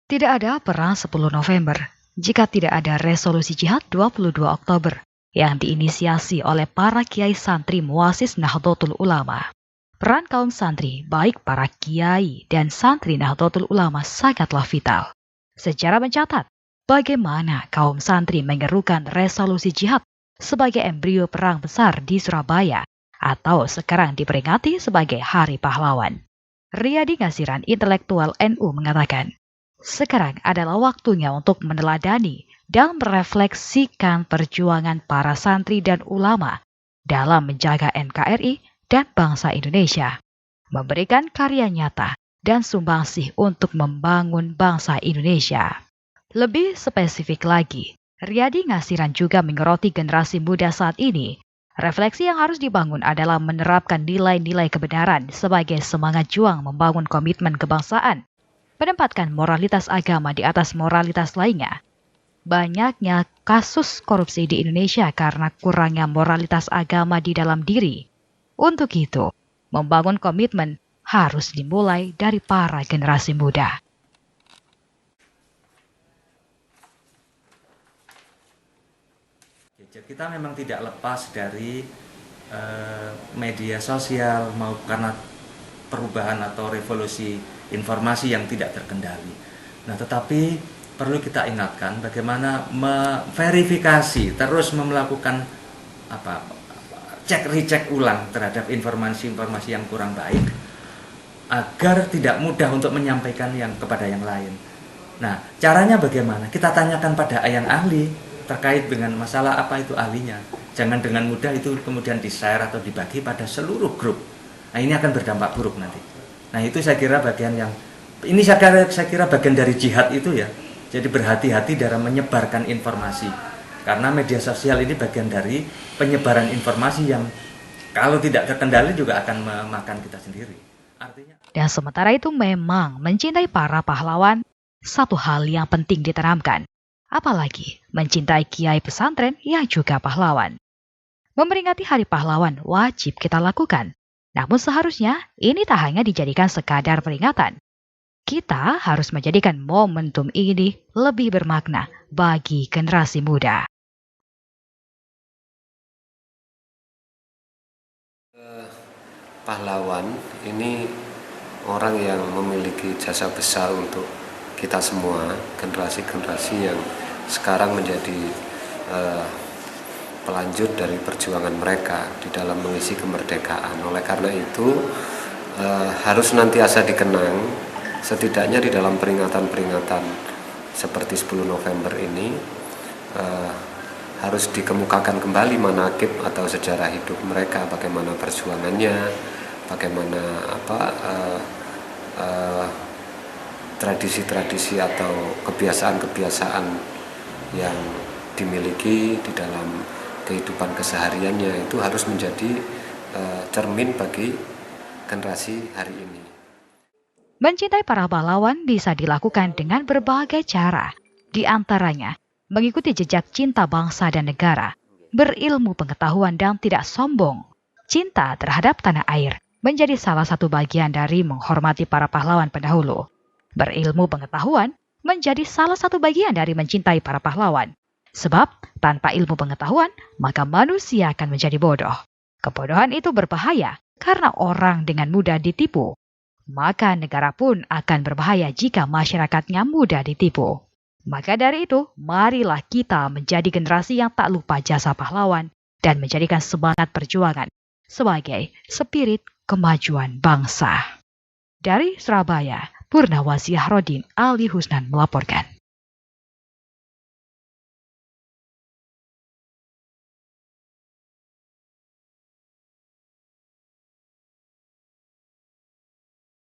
Tidak ada perang 10 November jika tidak ada resolusi jihad 22 Oktober yang diinisiasi oleh para kiai santri Muassis Nahdlatul Ulama. Peran kaum santri, baik para kiai dan santri Nahdlatul Ulama sangatlah vital. Sejarah mencatat bagaimana kaum santri menyerukan resolusi jihad sebagai embrio perang besar di Surabaya atau sekarang diperingati sebagai Hari Pahlawan. Riyadi Ngasiran, intelektual NU, mengatakan, sekarang adalah waktunya untuk meneladani dan merefleksikan perjuangan para santri dan ulama dalam menjaga NKRI dan bangsa Indonesia, memberikan karya nyata dan sumbangsih untuk membangun bangsa Indonesia. Lebih spesifik lagi, Riyadi Ngasiran juga menyoroti generasi muda saat ini. Refleksi yang harus dibangun adalah menerapkan nilai-nilai kebenaran sebagai semangat juang membangun komitmen kebangsaan, menempatkan moralitas agama di atas moralitas lainnya. Banyaknya kasus korupsi di Indonesia karena kurangnya moralitas agama di dalam diri. Untuk itu, membangun komitmen harus dimulai dari para generasi muda. Kita memang tidak lepas dari media sosial karena perubahan atau revolusi informasi yang tidak terkendali. Nah, tetapi perlu kita ingatkan bagaimana memverifikasi, terus melakukan cek-recek ulang terhadap informasi-informasi yang kurang baik agar tidak mudah untuk menyampaikan kepada yang lain. Nah, caranya bagaimana? Kita tanyakan pada yang ahli terkait dengan masalah apa itu ahlinya. Jangan dengan mudah itu kemudian di-share atau dibagi pada seluruh grup. Nah, ini akan berdampak buruk nanti. Nah, itu saya kira bagian saya kira bagian dari jihad itu ya. Jadi berhati-hati dalam menyebarkan informasi. Karena media sosial ini bagian dari penyebaran informasi yang kalau tidak terkendali juga akan memakan kita sendiri. Dan sementara itu memang mencintai para pahlawan satu hal yang penting ditanamkan. Apalagi mencintai kiai pesantren yang juga pahlawan. Memperingati Hari Pahlawan wajib kita lakukan. Namun seharusnya ini tak hanya dijadikan sekadar peringatan. Kita harus menjadikan momentum ini lebih bermakna bagi generasi muda. Pahlawan ini orang yang memiliki jasa besar untuk kita semua, generasi-generasi yang sekarang menjadi pelanjut dari perjuangan mereka di dalam mengisi kemerdekaan. Oleh karena itu harus senantiasa dikenang, setidaknya di dalam peringatan-peringatan seperti 10 November ini harus dikemukakan kembali manaqib atau sejarah hidup mereka, bagaimana perjuangannya, bagaimana tradisi-tradisi atau kebiasaan-kebiasaan yang dimiliki di dalam kehidupan kesehariannya itu harus menjadi cermin bagi generasi hari ini. Mencintai para pahlawan bisa dilakukan dengan berbagai cara, di antaranya mengikuti jejak cinta bangsa dan negara, berilmu pengetahuan dan tidak sombong. Cinta terhadap tanah air menjadi salah satu bagian dari menghormati para pahlawan pendahulu. Berilmu pengetahuan menjadi salah satu bagian dari mencintai para pahlawan. Sebab tanpa ilmu pengetahuan, maka manusia akan menjadi bodoh. Kebodohan itu berbahaya karena orang dengan mudah ditipu. Maka negara pun akan berbahaya jika masyarakatnya mudah ditipu. Maka dari itu, marilah kita menjadi generasi yang tak lupa jasa pahlawan dan menjadikan semangat perjuangan sebagai spirit kemajuan bangsa. Dari Surabaya, Purnawasih Rodin Ali Husnan melaporkan.